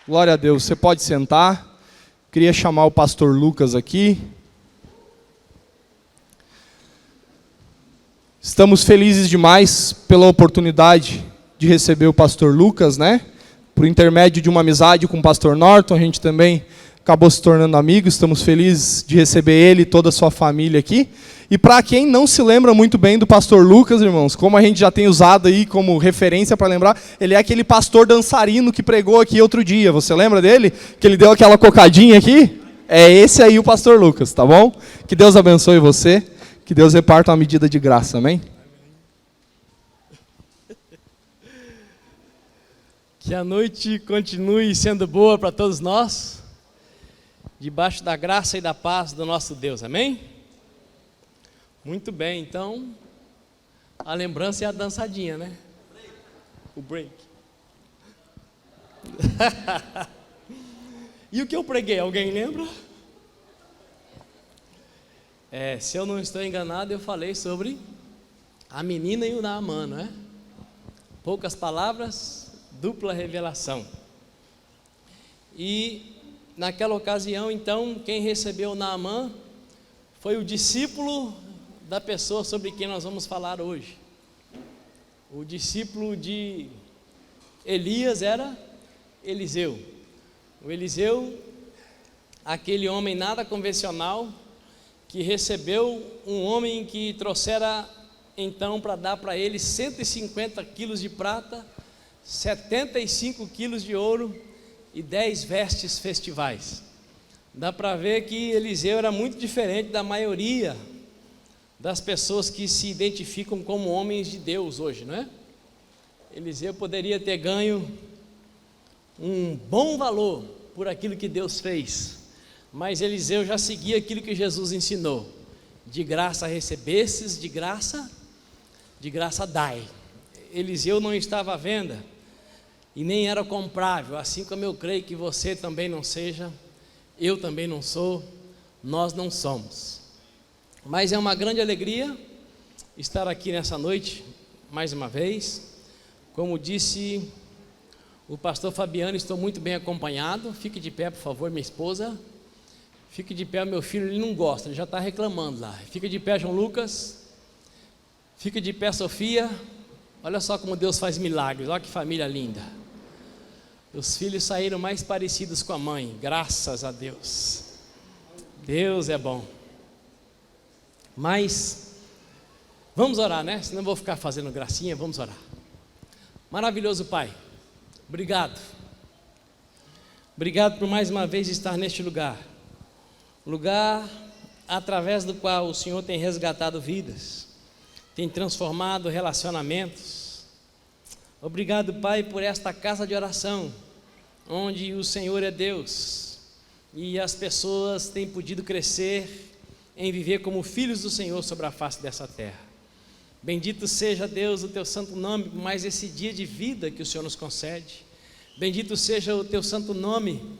Glória a Deus. Você pode sentar. Queria chamar o pastor Lucas aqui. Estamos felizes demais pela oportunidade de receber o pastor Lucas, né? Por intermédio de uma amizade com o pastor Norton, a gente também acabou se tornando amigos. Estamos felizes de receber ele e toda a sua família aqui. E para quem não se lembra muito bem do pastor Lucas, irmãos, como a gente já tem usado aí como referência para lembrar, ele é aquele pastor dançarino que pregou aqui outro dia. Você lembra dele? Que ele deu aquela cocadinha aqui? É esse aí o pastor Lucas, tá bom? Que Deus abençoe você, que Deus reparta uma medida de graça, amém? Que a noite continue sendo boa para todos nós, debaixo da graça e da paz do nosso Deus, amém? Muito bem, então, a lembrança é a dançadinha, né? O break. E o que eu preguei, alguém lembra? Se eu não estou enganado, eu falei sobre a menina e o Naamã, não é? Poucas palavras, dupla revelação. E naquela ocasião, então, quem recebeu o Naamã foi o discípulo da pessoa sobre quem nós vamos falar hoje. O discípulo de Elias era Eliseu. O Eliseu, aquele homem nada convencional, que recebeu um homem que trouxera então para dar para ele 150 quilos de prata, 75 quilos de ouro e 10 vestes festivais. Dá para ver que Eliseu era muito diferente da maioria das pessoas que se identificam como homens de Deus hoje, não é? Eliseu poderia ter ganho um bom valor por aquilo que Deus fez, mas Eliseu já seguia aquilo que Jesus ensinou: de graça recebestes, de graça dai. Eliseu não estava à venda e nem era comprável, assim como eu creio que você também não seja, eu também não sou, nós não somos. Mas é uma grande alegria estar aqui nessa noite, mais uma vez. Como disse o pastor Fabiano, estou muito bem acompanhado. Fique de pé, por favor, minha esposa. Fique de pé, meu filho, ele não gosta, ele já está reclamando lá. Fique de pé, João Lucas. Fique de pé, Sofia. Olha só como Deus faz milagres, olha que família linda. Os filhos saíram mais parecidos com a mãe, graças a Deus. Deus é bom. Mas vamos orar, né? Senão eu vou ficar fazendo gracinha, vamos orar. Maravilhoso Pai, obrigado. Obrigado por mais uma vez estar neste lugar. Lugar através do qual o Senhor tem resgatado vidas, tem transformado relacionamentos. Obrigado, Pai, por esta casa de oração, onde o Senhor é Deus e as pessoas têm podido crescer em viver como filhos do Senhor sobre a face dessa terra. Bendito seja, Deus, o teu santo nome por mais esse dia de vida que o Senhor nos concede. Bendito seja o teu santo nome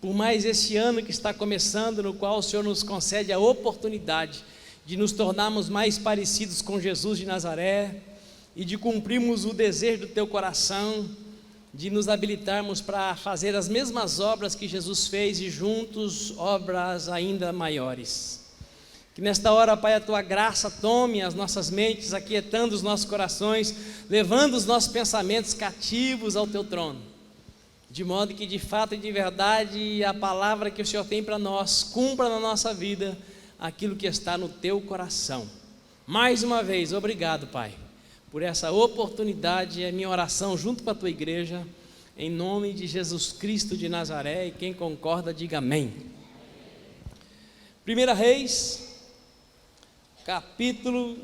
por mais esse ano que está começando, no qual o Senhor nos concede a oportunidade de nos tornarmos mais parecidos com Jesus de Nazaré e de cumprirmos o desejo do teu coração, de nos habilitarmos para fazer as mesmas obras que Jesus fez e juntos obras ainda maiores. Que nesta hora, Pai, a Tua graça tome as nossas mentes, aquietando os nossos corações, levando os nossos pensamentos cativos ao Teu trono, de modo que de fato e de verdade a palavra que o Senhor tem para nós cumpra na nossa vida aquilo que está no Teu coração. Mais uma vez, obrigado, Pai, por essa oportunidade. É a minha oração junto com a Tua igreja, em nome de Jesus Cristo de Nazaré, e quem concorda diga amém. 1 Reis, capítulo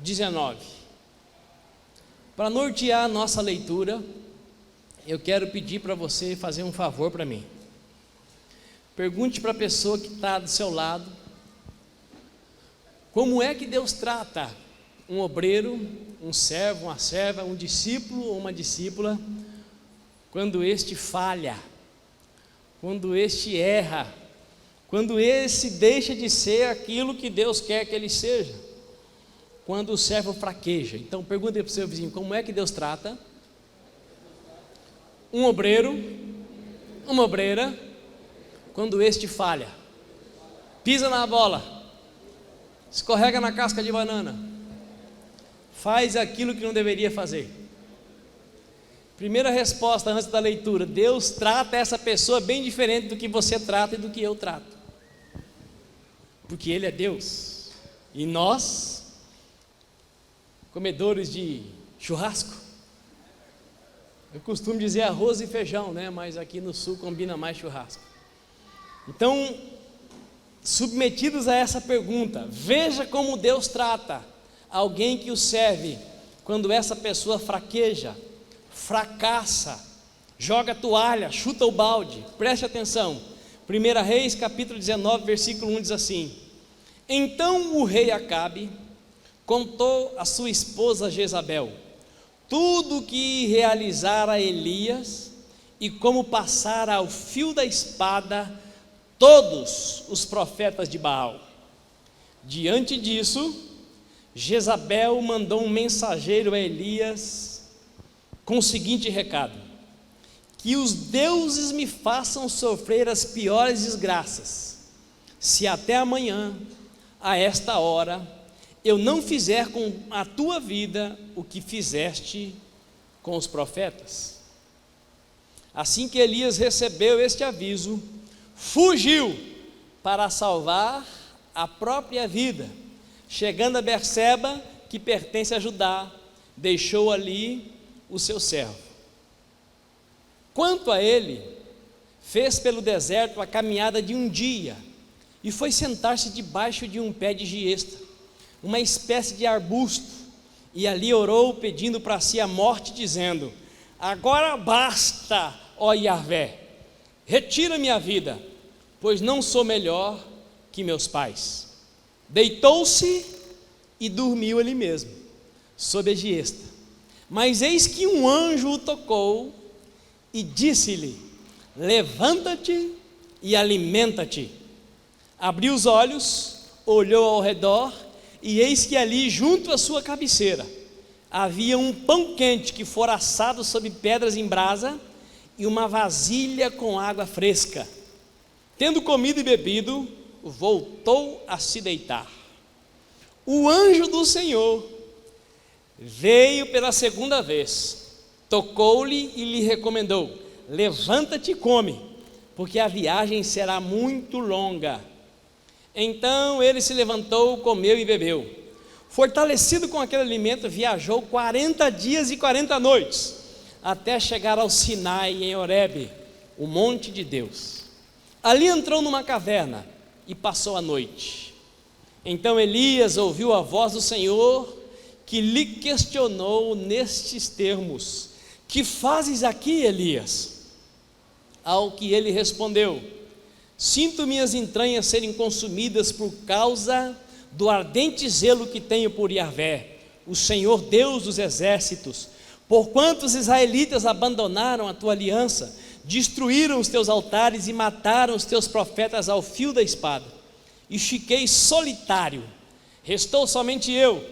19. Para nortear a nossa leitura, eu quero pedir para você fazer um favor para mim. Pergunte para a pessoa que está do seu lado, como é que Deus trata um obreiro, um servo, uma serva, um discípulo ou uma discípula, quando este falha, quando este erra, quando esse deixa de ser aquilo que Deus quer que ele seja, quando o servo fraqueja. Então pergunte para o seu vizinho, como é que Deus trata um obreiro, uma obreira quando este falha? Pisa na bola, escorrega na casca de banana, faz aquilo que não deveria fazer. Primeira resposta antes da leitura: Deus trata essa pessoa bem diferente do que você trata e do que eu trato, porque Ele é Deus e nós, comedores de churrasco, eu costumo dizer arroz e feijão, né? Mas aqui no sul combina mais churrasco. Então, submetidos a essa pergunta, veja como Deus trata alguém que o serve quando essa pessoa fraqueja, fracassa, joga a toalha, chuta o balde. Preste atenção, 1 Reis capítulo 19 versículo 1 diz assim: então o rei Acabe contou a sua esposa Jezabel tudo o que realizara Elias e como passara ao fio da espada todos os profetas de Baal. Diante disso, Jezabel mandou um mensageiro a Elias com o seguinte recado: que os deuses me façam sofrer as piores desgraças, se até amanhã, a esta hora, eu não fizer com a tua vida o que fizeste com os profetas. Assim que Elias recebeu este aviso, fugiu para salvar a própria vida. Chegando a Berseba, que pertence a Judá, deixou ali o seu servo. Quanto a ele, fez pelo deserto a caminhada de um dia e foi sentar-se debaixo de um pé de giesta, uma espécie de arbusto, e ali orou pedindo para si a morte, dizendo: agora basta, ó Yahvé, retira-me a vida, pois não sou melhor que meus pais. Deitou-se e dormiu ali mesmo, sob a giesta. Mas eis que um anjo o tocou e disse-lhe: levanta-te e alimenta-te. Abriu os olhos, olhou ao redor, e eis que ali, junto à sua cabeceira, havia um pão quente que fora assado sobre pedras em brasa e uma vasilha com água fresca. Tendo comido e bebido, voltou a se deitar. O anjo do Senhor veio pela segunda vez, tocou-lhe e lhe recomendou: levanta-te e come, porque a viagem será muito longa. Então ele se levantou, comeu e bebeu. Fortalecido com aquele alimento, viajou 40 dias e 40 noites, até chegar ao Sinai, em Horebe, o monte de Deus. Ali entrou numa caverna e passou a noite. Então Elias ouviu a voz do Senhor, que lhe questionou nestes termos: que fazes aqui, Elias? Ao que ele respondeu: sinto minhas entranhas serem consumidas por causa do ardente zelo que tenho por Yahvé, o Senhor Deus dos exércitos, porquanto os israelitas abandonaram a tua aliança, destruíram os teus altares e mataram os teus profetas ao fio da espada, e fiquei solitário, restou somente eu,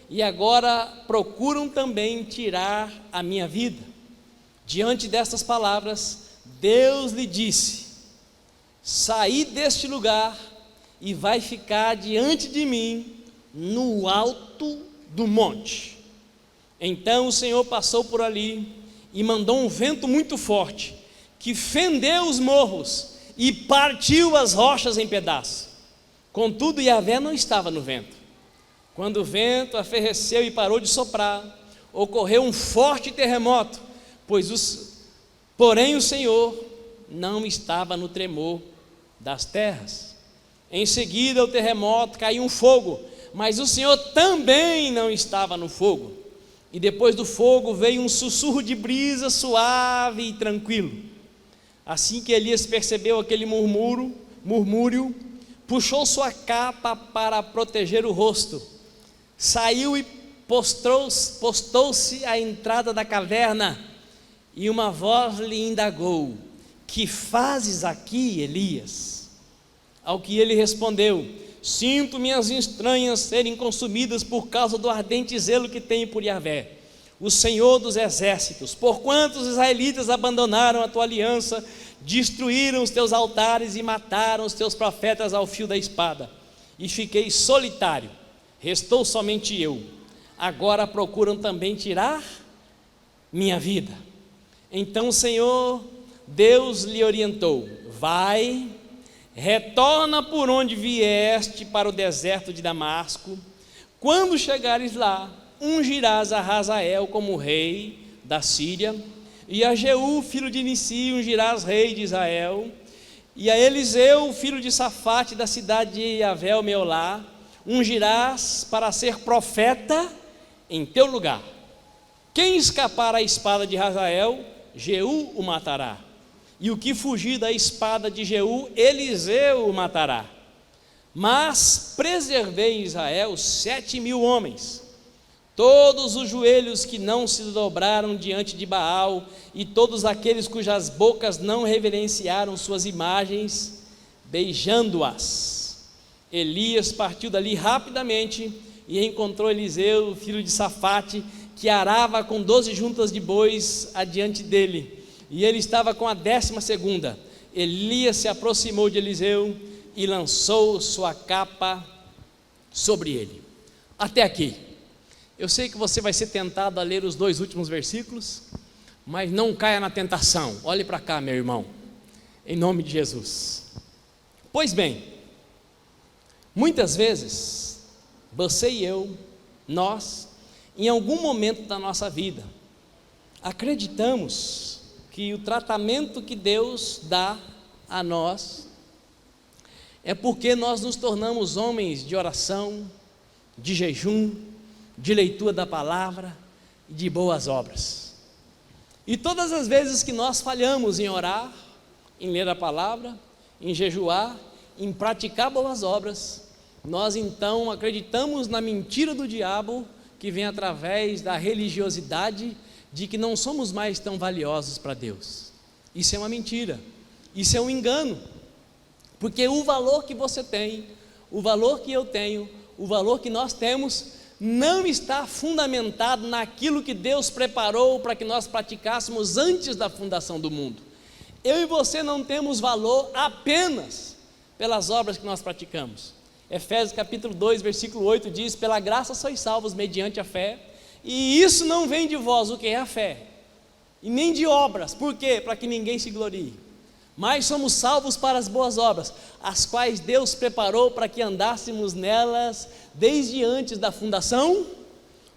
e agora procuram também tirar a minha vida. Diante destas palavras, Deus lhe disse: saí deste lugar e vai ficar diante de mim no alto do monte. Então o Senhor passou por ali e mandou um vento muito forte, que fendeu os morros e partiu as rochas em pedaços. Contudo, Yahvé não estava no vento. Quando o vento aferreceu e parou de soprar, ocorreu um forte terremoto, porém o Senhor não estava no tremor das terras. Em seguida, o terremoto, caiu um fogo, mas o Senhor também não estava no fogo. E depois do fogo veio um sussurro de brisa suave e tranquilo. Assim que Elias percebeu aquele murmúrio, puxou sua capa para proteger o rosto, saiu e postou-se à entrada da caverna, e uma voz lhe indagou: que fazes aqui, Elias? Ao que ele respondeu: sinto minhas entranhas serem consumidas por causa do ardente zelo que tenho por Yahvé, o Senhor dos exércitos, porquanto os israelitas abandonaram a tua aliança, destruíram os teus altares e mataram os teus profetas ao fio da espada, e fiquei solitário, restou somente eu. Agora procuram também tirar minha vida. Então o Senhor Deus lhe orientou: vai, retorna por onde vieste para o deserto de Damasco. Quando chegares lá, ungirás a Hazael como rei da Síria, e a Jeú, filho de Nissi, ungirás rei de Israel, e a Eliseu, filho de Safate, da cidade de Avel-Meolá, ungirás para ser profeta em teu lugar. Quem escapar à espada de Hazael, Jeú o matará, e o que fugir da espada de Jeú, Eliseu o matará. Mas preservei em Israel 7.000 homens, todos os joelhos que não se dobraram diante de Baal, e todos aqueles cujas bocas não reverenciaram suas imagens, beijando-as. Elias partiu dali rapidamente e encontrou Eliseu, filho de Safate, que arava com 12 juntas de bois adiante dele, e ele estava com a 12ª. Elias se aproximou de Eliseu e lançou sua capa sobre ele. Até aqui. Eu sei que você vai ser tentado a ler os 2 últimos versículos, mas não caia na tentação. Olhe para cá, meu irmão, em nome de Jesus. Pois bem, muitas vezes, você e eu, nós, em algum momento da nossa vida, acreditamos que o tratamento que Deus dá a nós é porque nós nos tornamos homens de oração, de jejum, de leitura da palavra e de boas obras. E todas as vezes que nós falhamos em orar, em ler a palavra, em jejuar, em praticar boas obras, nós então acreditamos na mentira do diabo, que vem através da religiosidade, de que não somos mais tão valiosos para Deus. Isso é uma mentira, isso é um engano, porque o valor que você tem, o valor que eu tenho, o valor que nós temos, não está fundamentado naquilo que Deus preparou para que nós praticássemos antes da fundação do mundo. Eu e você não temos valor apenas pelas obras que nós praticamos. Efésios capítulo 2, versículo 8 diz: pela graça sois salvos mediante a fé, e isso não vem de vós, o que é a fé, e nem de obras. Por quê? Para que ninguém se glorie. Mas somos salvos para as boas obras, as quais Deus preparou para que andássemos nelas desde antes da fundação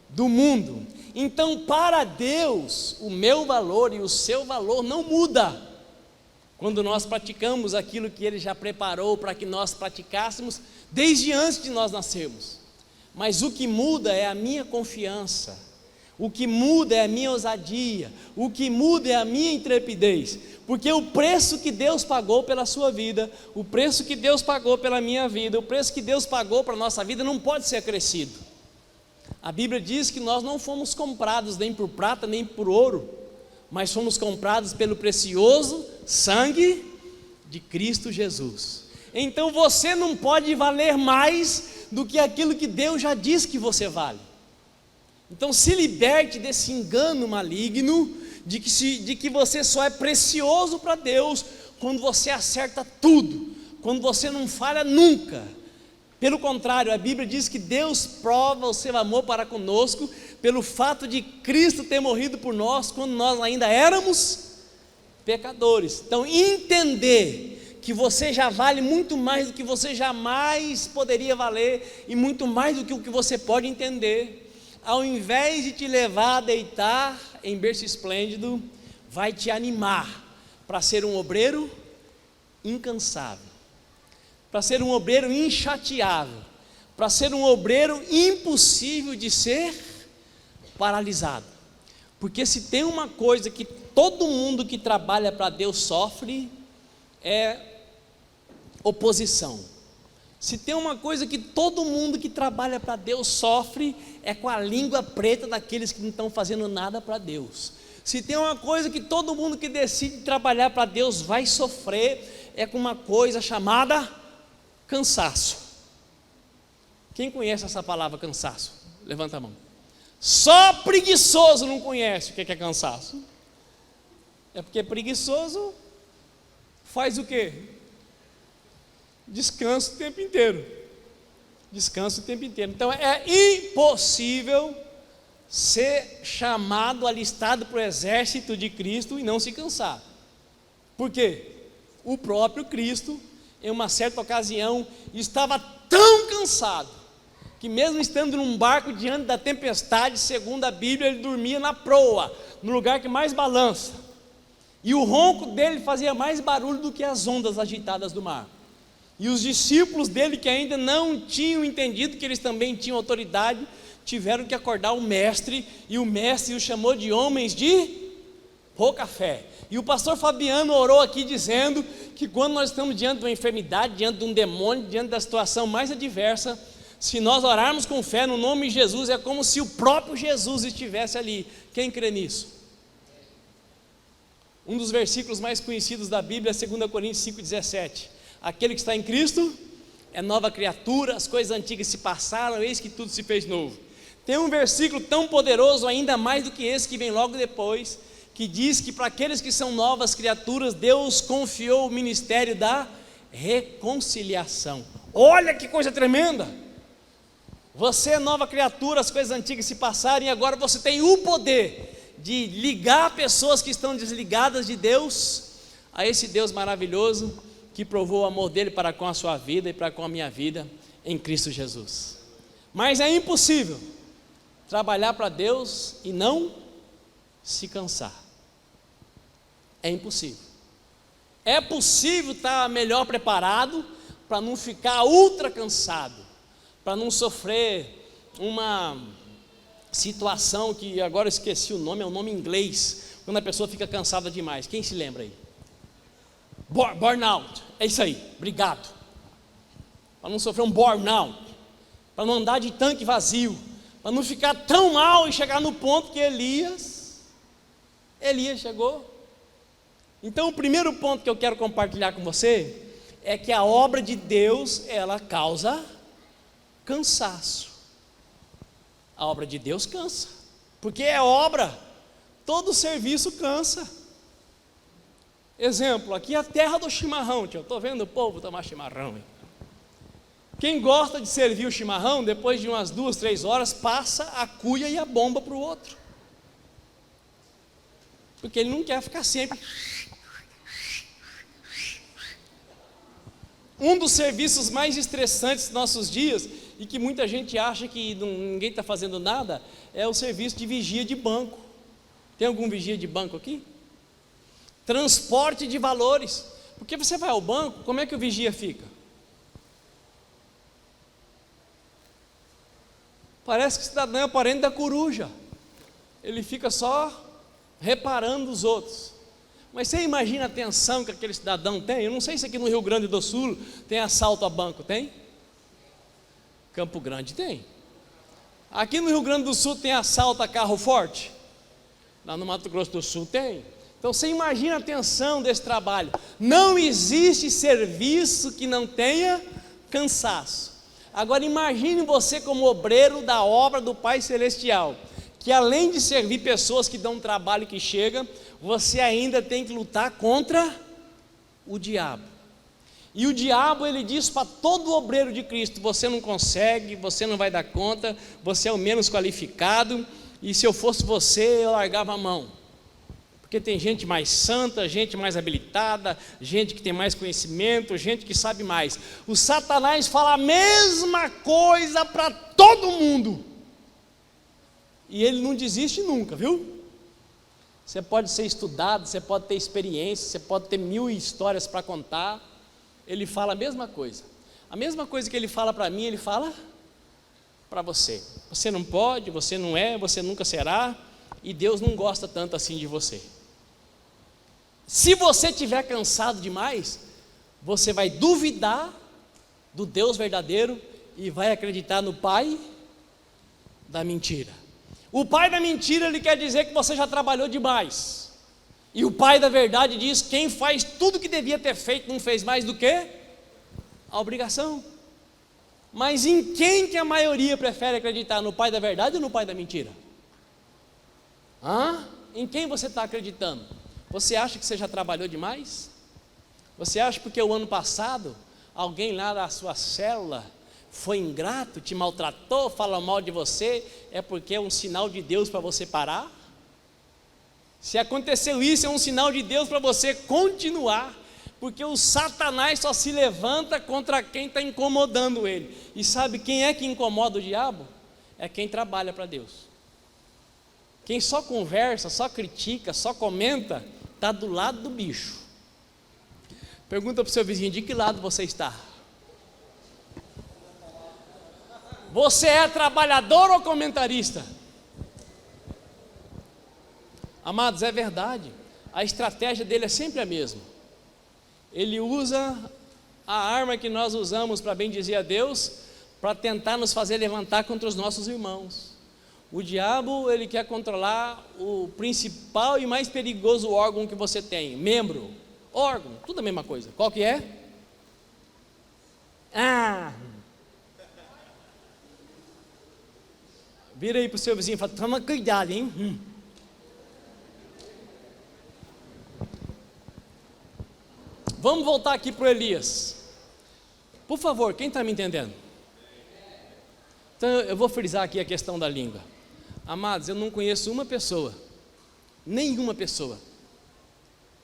do mundo. Então, para Deus, o meu valor e o seu valor não muda quando nós praticamos aquilo que Ele já preparou para que nós praticássemos desde antes de nós nascermos. Mas o que muda é a minha confiança, o que muda é a minha ousadia, o que muda é a minha intrepidez, porque o preço que Deus pagou pela sua vida, o preço que Deus pagou pela minha vida, o preço que Deus pagou para a nossa vida não pode ser acrescido. A Bíblia diz que nós não fomos comprados nem por prata nem por ouro, mas fomos comprados pelo precioso sangue de Cristo Jesus. Então você não pode valer mais do que aquilo que Deus já disse que você vale. Então se liberte desse engano maligno de que você só é precioso para Deus quando você acerta tudo, quando você não falha nunca. Pelo contrário, a Bíblia diz que Deus prova o seu amor para conosco pelo fato de Cristo ter morrido por nós quando nós ainda éramos pecadores. Então entender que você já vale muito mais do que você jamais poderia valer, e muito mais do que o que você pode entender, ao invés de te levar a deitar em berço esplêndido, vai te animar para ser um obreiro incansável, para ser um obreiro inchateável, para ser um obreiro impossível de ser paralisado. Porque se tem uma coisa que todo mundo que trabalha para Deus sofre, é oposição. Se tem uma coisa que todo mundo que trabalha para Deus sofre, é com a língua preta daqueles que não estão fazendo nada para Deus. Se tem uma coisa que todo mundo que decide trabalhar para Deus vai sofrer, é com uma coisa chamada cansaço. Quem conhece essa palavra cansaço? Levanta a mão. Só preguiçoso não conhece o que é cansaço. É porque preguiçoso faz o quê? Descansa o tempo inteiro. Descansa o tempo inteiro. Então é impossível ser chamado, alistado para o exército de Cristo e não se cansar. Por quê? O próprio Cristo, em uma certa ocasião, estava tão cansado, que mesmo estando num barco diante da tempestade, segundo a Bíblia, ele dormia na proa, no lugar que mais balança, e o ronco dele fazia mais barulho do que as ondas agitadas do mar. E os discípulos dele, que ainda não tinham entendido que eles também tinham autoridade, tiveram que acordar o mestre, e o mestre os chamou de homens de pouca fé. E o pastor Fabiano orou aqui dizendo que quando nós estamos diante de uma enfermidade, diante de um demônio, diante da situação mais adversa, se nós orarmos com fé no nome de Jesus, é como se o próprio Jesus estivesse ali. Quem crê nisso? Um dos versículos mais conhecidos da Bíblia é 2 Coríntios 5,17. Aquele que está em Cristo é nova criatura, as coisas antigas se passaram, eis que tudo se fez novo. Tem um versículo tão poderoso, ainda mais do que esse que vem logo depois, que diz que para aqueles que são novas criaturas, Deus confiou o ministério da reconciliação. Olha que coisa tremenda! Você é nova criatura, as coisas antigas se passaram, e agora você tem o poder de ligar pessoas que estão desligadas de Deus a esse Deus maravilhoso que provou o amor dele para com a sua vida e para com a minha vida em Cristo Jesus. Mas é impossível trabalhar para Deus e não se cansar. É impossível. É possível estar melhor preparado para não ficar ultra cansado, para não sofrer uma situação que agora eu esqueci o nome, é um nome em inglês, quando a pessoa fica cansada demais. Quem se lembra aí? Burnout, é isso aí, obrigado. Para não sofrer um burnout, para não andar de tanque vazio, para não ficar tão mal e chegar no ponto que Elias chegou. Então o primeiro ponto que eu quero compartilhar com você é que a obra de Deus, ela causa cansaço. A obra de Deus cansa, porque é obra, todo serviço cansa. Exemplo, aqui é a terra do chimarrão, eu estou vendo o povo tomar chimarrão. Hein? Quem gosta de servir o chimarrão, depois de umas 2, 3 horas, passa a cuia e a bomba para o outro, porque ele não quer ficar sempre. Um dos serviços mais estressantes dos nossos dias, e que muita gente acha que ninguém está fazendo nada, é o serviço de vigia de banco. Tem algum vigia de banco aqui? Transporte de valores, porque você vai ao banco, como é que o vigia fica? Parece que o cidadão é parente da coruja, ele fica só reparando os outros. Mas você imagina a tensão que aquele cidadão tem? Eu não sei se aqui no Rio Grande do Sul tem assalto a banco, tem? Campo Grande tem. Aqui no Rio Grande do Sul tem assalto a carro forte? Lá no Mato Grosso do Sul tem. Então você imagina a tensão desse trabalho. Não existe serviço que não tenha cansaço. Agora imagine você como obreiro da obra do Pai Celestial, que além de servir pessoas que dão um trabalho que chega, você ainda tem que lutar contra o diabo. E o diabo, ele diz para todo obreiro de Cristo: você não consegue, você não vai dar conta, você é o menos qualificado, e se eu fosse você, eu largava a mão. Porque tem gente mais santa, gente mais habilitada, gente que tem mais conhecimento, gente que sabe mais. O Satanás fala a mesma coisa para todo mundo. E ele não desiste nunca, viu? Você pode ser estudado, você pode ter experiência, você pode ter 1000 histórias para contar. Ele fala a mesma coisa. A mesma coisa que ele fala para mim, ele fala para você. Você não pode, você não é, você nunca será, e Deus não gosta tanto assim de você. Se você estiver cansado demais, você vai duvidar do Deus verdadeiro e vai acreditar no pai da mentira. O pai da mentira, ele quer dizer que você já trabalhou demais. E o pai da verdade diz: quem faz tudo que devia ter feito não fez mais do que a obrigação. Mas em quem que a maioria prefere acreditar? No pai da verdade ou no pai da mentira? Em quem você está acreditando? Você acha que você já trabalhou demais? Você acha porque o ano passado alguém lá da sua célula foi ingrato, te maltratou, falou mal de você, é porque é um sinal de Deus para você parar? Se aconteceu isso, é um sinal de Deus para você continuar, porque o Satanás só se levanta contra quem está incomodando ele. E sabe quem é que incomoda o diabo? É quem trabalha para Deus. Quem só conversa, só critica, só comenta, está do lado do bicho. Pergunta para o seu vizinho, de que lado você está? Você é trabalhador ou comentarista? Amados, é verdade, a estratégia dele é sempre a mesma. Ele usa a arma que nós usamos para bendizer a Deus, para tentar nos fazer levantar contra os nossos irmãos. O diabo, ele quer controlar o principal e mais perigoso órgão que você tem, membro, órgão, tudo a mesma coisa. Qual que é? Vira aí para o seu vizinho e fala, toma cuidado, hein? Vamos voltar aqui para o Elias. Por favor, quem está me entendendo? Então eu vou frisar aqui a questão da língua. Amados, eu não conheço uma pessoa, nenhuma pessoa,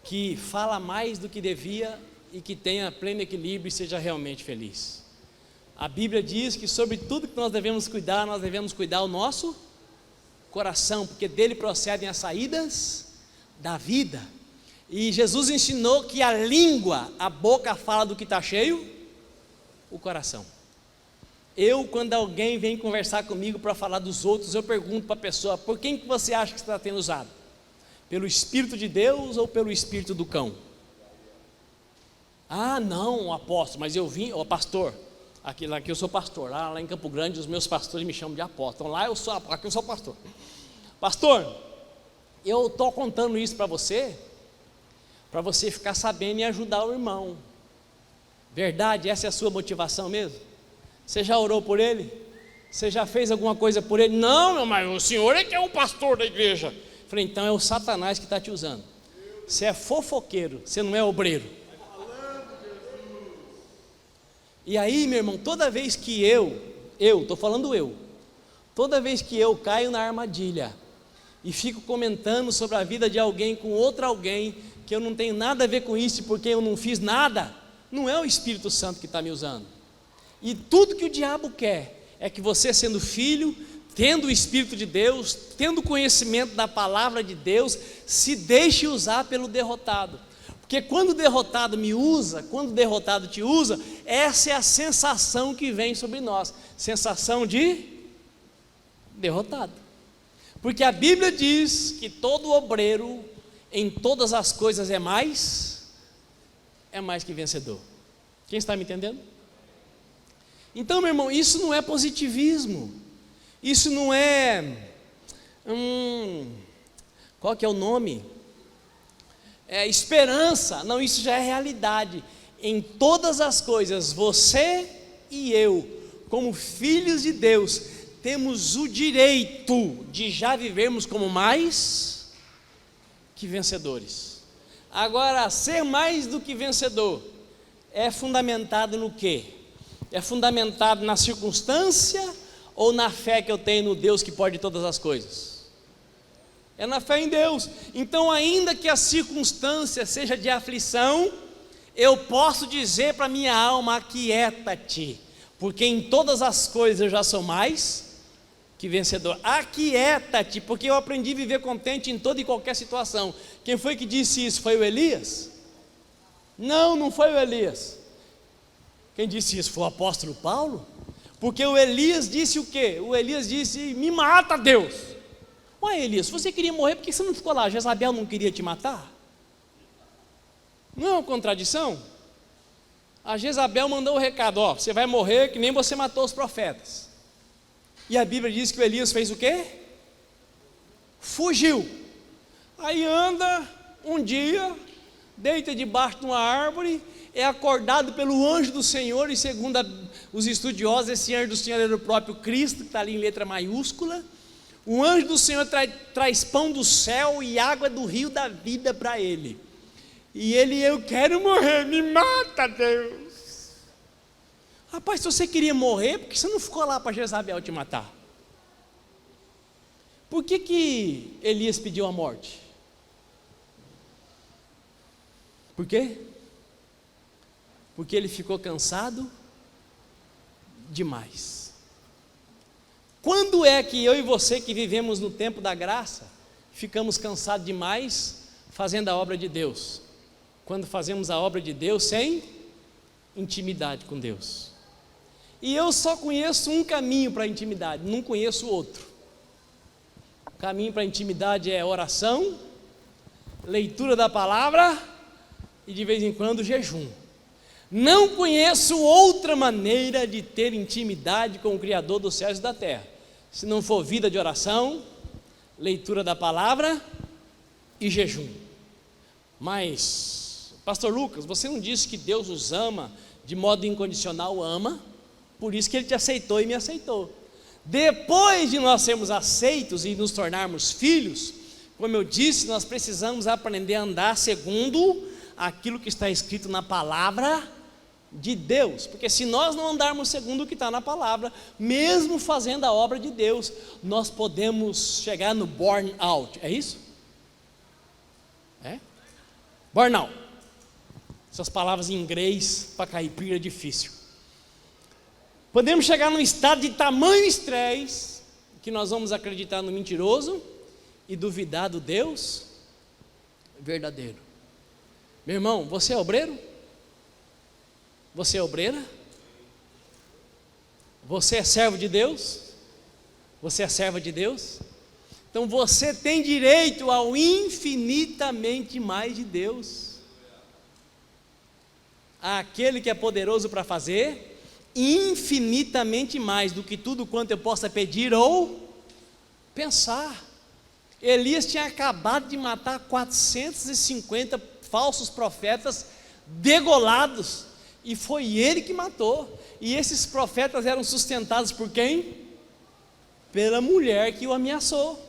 que fala mais do que devia e que tenha pleno equilíbrio e seja realmente feliz. A Bíblia diz que sobre tudo que nós devemos cuidar o nosso coração, porque dele procedem as saídas da vida. E Jesus ensinou que a língua, a boca fala do que está cheio, o coração. Quando alguém vem conversar comigo para falar dos outros, eu pergunto para a pessoa, por quem que você acha que está tendo usado? Pelo Espírito de Deus ou pelo Espírito do cão? Não, apóstolo, mas eu vim, pastor, aqui eu sou pastor, lá em Campo Grande os meus pastores me chamam de apóstolo, aqui eu sou pastor. Pastor, eu estou contando isso para você ficar sabendo e ajudar o irmão. Verdade, essa é a sua motivação mesmo? Você já orou por ele? Você já fez alguma coisa por ele? Não, mas o senhor é que é o pastor da igreja. Falei, então é o Satanás que está te usando. Você é fofoqueiro, você não é obreiro. E aí, meu irmão, toda vez que toda vez que eu caio na armadilha e fico comentando sobre a vida de alguém com outro alguém, que eu não tenho nada a ver com isso porque eu não fiz nada, não é o Espírito Santo que está me usando. E tudo que o diabo quer é que você, sendo filho, tendo o Espírito de Deus, tendo conhecimento da palavra de Deus, se deixe usar pelo derrotado. Porque quando o derrotado me usa, quando o derrotado te usa, essa é a sensação que vem sobre nós, sensação de derrotado. Porque a Bíblia diz que todo obreiro em todas as coisas é mais que vencedor. Quem está me entendendo? Então, meu irmão, isso não é positivismo, isso não é, qual que é o nome? É esperança, não, isso já é realidade. Em todas as coisas, você e eu, como filhos de Deus, temos o direito de já vivermos como mais que vencedores. Agora, ser mais do que vencedor é fundamentado no quê? É fundamentado na circunstância ou na fé que eu tenho no Deus que pode todas as coisas? É na fé em Deus. Então, ainda que a circunstância seja de aflição, eu posso dizer para minha alma, aquieta-te, porque em todas as coisas eu já sou mais que vencedor. Aquieta-te, porque eu aprendi a viver contente em toda e qualquer situação. Quem foi que disse isso? Foi o Elias? Não foi o Elias. Quem disse isso? Foi o apóstolo Paulo? Porque o Elias disse o quê? O Elias disse, me mata Deus. Ué, Elias, se você queria morrer, por que você não ficou lá? Jezabel não queria te matar? Não é uma contradição? A Jezabel mandou o recado, você vai morrer que nem você matou os profetas. E a Bíblia diz que o Elias fez o quê? Fugiu. Aí anda um dia, deita debaixo de uma árvore, é acordado pelo anjo do Senhor, e segundo os estudiosos, esse anjo do Senhor era o próprio Cristo, que está ali em letra maiúscula. O anjo do Senhor traz pão do céu e água do rio da vida para ele. E ele: eu quero morrer, me mata, Deus. Rapaz, se você queria morrer, por que você não ficou lá para Jezabel te matar? Por que Elias pediu a morte? Por quê? Porque ele ficou cansado demais. Quando é que eu e você, que vivemos no tempo da graça, ficamos cansados demais fazendo a obra de Deus? Quando fazemos a obra de Deus sem intimidade com Deus. E eu só conheço um caminho para a intimidade, não conheço outro. O caminho para a intimidade é oração, leitura da palavra e de vez em quando jejum. Não conheço outra maneira de ter intimidade com o Criador dos céus e da terra, se não for vida de oração, leitura da palavra e jejum. Mas, pastor Lucas, você não disse que Deus os ama de modo incondicional? Ama, por isso que Ele te aceitou e me aceitou. Depois de nós sermos aceitos e nos tornarmos filhos, como eu disse, nós precisamos aprender a andar segundo aquilo que está escrito na palavra de Deus, porque se nós não andarmos segundo o que está na palavra, mesmo fazendo a obra de Deus, nós podemos chegar no burnout. É isso? É? Burnout. Essas palavras em inglês para caipira é difícil. Podemos chegar num estado de tamanho estresse que nós vamos acreditar no mentiroso e duvidar do Deus verdadeiro. Meu irmão, você é obreiro? Você é obreira? Você é servo de Deus? Você é serva de Deus? Então você tem direito ao infinitamente mais de Deus. Aquele que é poderoso para fazer infinitamente mais do que tudo quanto eu possa pedir ou pensar. Elias tinha acabado de matar 450 falsos profetas degolados, e foi ele que matou. E esses profetas eram sustentados por quem? Pela mulher que o ameaçou.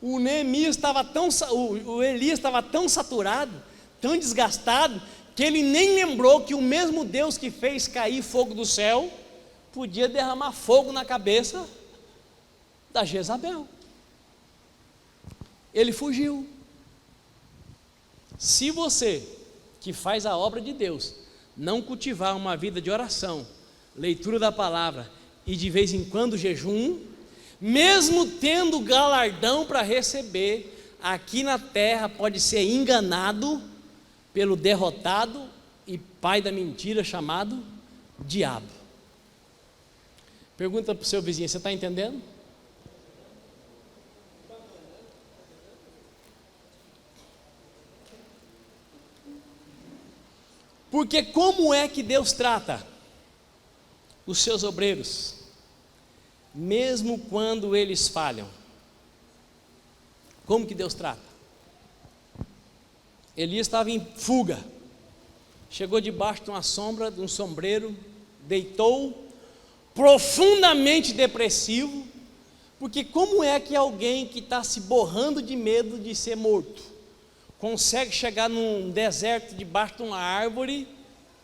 O Elias estava tão saturado, tão desgastado, que ele nem lembrou que o mesmo Deus que fez cair fogo do céu podia derramar fogo na cabeça da Jezabel. Ele fugiu. Se você, que faz a obra de Deus, não cultivar uma vida de oração, leitura da palavra e de vez em quando jejum, mesmo tendo galardão para receber, aqui na terra pode ser enganado pelo derrotado e pai da mentira chamado diabo. Pergunta para o seu vizinho: você está entendendo? Porque como é que Deus trata os seus obreiros, mesmo quando eles falham? Como que Deus trata? Elias estava em fuga, chegou debaixo de uma sombra, de um sombreiro, deitou, profundamente depressivo, porque como é que alguém que está se borrando de medo de ser morto, consegue chegar num deserto debaixo de uma árvore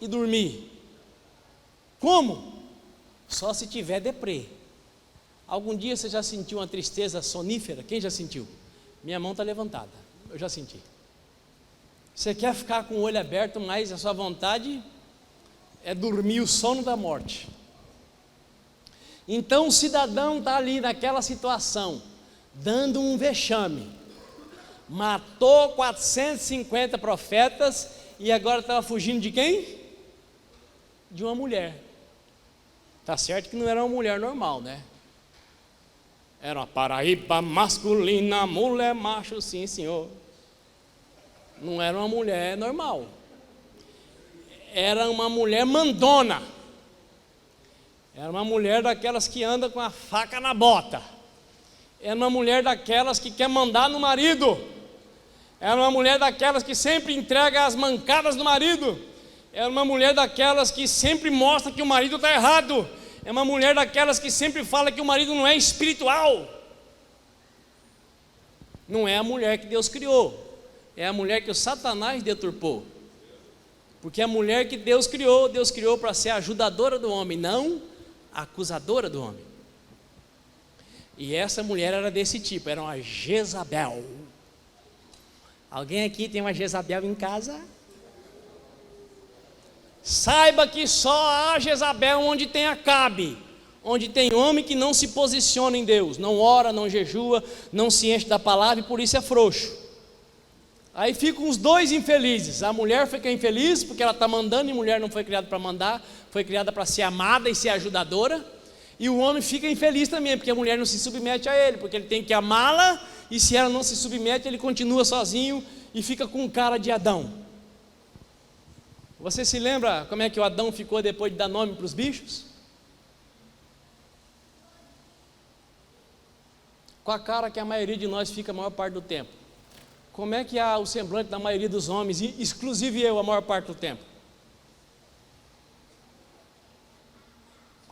e dormir? Como? Só se tiver deprê. Algum dia você já sentiu uma tristeza sonífera? Quem já sentiu? Minha mão está levantada, eu já senti. Você quer ficar com o olho aberto, mas a sua vontade é dormir o sono da morte. Então o cidadão está ali naquela situação, dando um vexame, matou 450 profetas e agora estava fugindo de quem? De uma mulher. Tá certo que não era uma mulher normal, né? Era uma paraíba masculina, mulher macho, sim senhor. Não era uma mulher normal, era uma mulher mandona, era uma mulher daquelas que anda com a faca na bota, era uma mulher daquelas que quer mandar no marido, era uma mulher daquelas que sempre entrega as mancadas do marido, era uma mulher daquelas que sempre mostra que o marido está errado, é uma mulher daquelas que sempre fala que o marido não é espiritual. Não é a mulher que Deus criou, é a mulher que o Satanás deturpou. Porque a mulher que Deus criou para ser ajudadora do homem, não a acusadora do homem. E essa mulher era desse tipo, era uma Jezabel. Alguém aqui tem uma Jezabel em casa? Saiba que só há Jezabel onde tem Acabe, onde tem homem que não se posiciona em Deus, não ora, não jejua, não se enche da palavra e por isso é frouxo. Aí ficam os dois infelizes. A mulher fica infeliz porque ela está mandando, e mulher não foi criada para mandar, foi criada para ser amada e ser ajudadora. E o homem fica infeliz também, porque a mulher não se submete a ele, porque ele tem que amá-la, e se ela não se submete, ele continua sozinho e fica com cara de Adão. Você se lembra como é que o Adão ficou depois de dar nome para os bichos? Com a cara que a maioria de nós fica a maior parte do tempo. Como é que há o semblante da maioria dos homens, e exclusive eu, a maior parte do tempo?